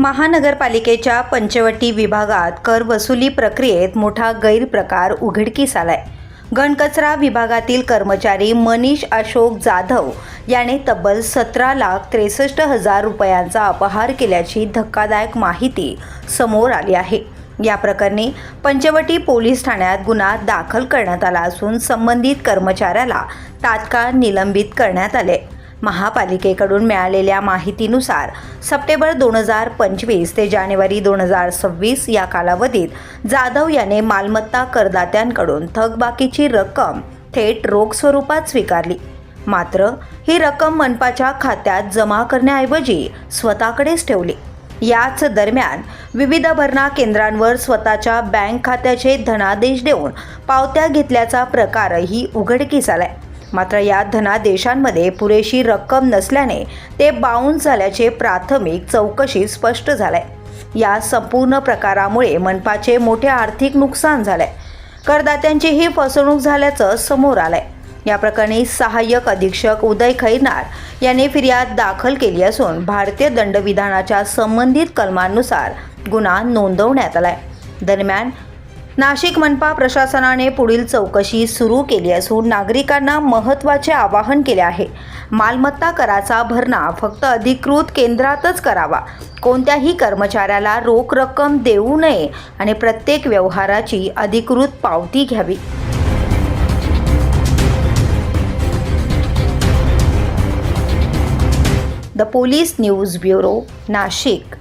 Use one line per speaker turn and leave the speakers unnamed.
महानगरपालिकेच्या पंचवटी विभागात कर वसुली प्रक्रियेत मोठा गैरप्रकार उघडकीस आलाय। घनकचरा विभागातील कर्मचारी मनीष अशोक जाधव याने तब्बल 17,63,000 रुपयांचा अपहार केल्याची धक्कादायक माहिती समोर आली आहे। या प्रकरणी पंचवटी पोलीस ठाण्यात गुन्हा दाखल करण्यात आला असून संबंधित कर्मचाऱ्याला तात्काळ निलंबित करण्यात आले। महापालिकेकडून मिळालेल्या माहितीनुसार सप्टेंबर 2025 ते जानेवारी 2026 या कालावधीत जाधव याने मालमत्ता करदात्यांकडून थकबाकीची रक्कम थेट रोख स्वरूपात स्वीकारली। मात्र ही रक्कम मनपाच्या खात्यात जमा करण्याऐवजी स्वतःकडेच ठेवली। याच दरम्यान विविध भरणा केंद्रांवर स्वतःच्या बँक खात्याचे धनादेश देऊन पावत्या घेतल्याचा प्रकारही उघडकीस आलाय। मात्र या धनादेशांमध्ये पुरेशी रक्कम नसल्याने ते बाउन्स झाल्याचे प्राथमिक चौकशीत स्पष्ट झाले। या संपूर्ण प्रकारामुळे मनपाचे मोठे आर्थिक नुकसान झाले, करदात्यांचीही फसवणूक झाल्याचं समोर आलंय। या प्रकरणी सहाय्यक अधीक्षक उदय खैरनार यांनी फिर्याद दाखल केली असून भारतीय दंडविधानाच्या संबंधित कलमांनुसार गुन्हा नोंदवण्यात आलाय। दरम्यान नाशिक मनपा प्रशासनाने पुढील चौकशी सुरू केली असून नागरिकांना महत्त्वाचे आवाहन केले आहे। मालमत्ता कराचा भरणा फक्त अधिकृत केंद्रातच करावा, कोणत्याही कर्मचाऱ्याला रोख रक्कम देऊ नये आणि प्रत्येक व्यवहाराची अधिकृत पावती घ्यावी। The police news bureau, Nashik.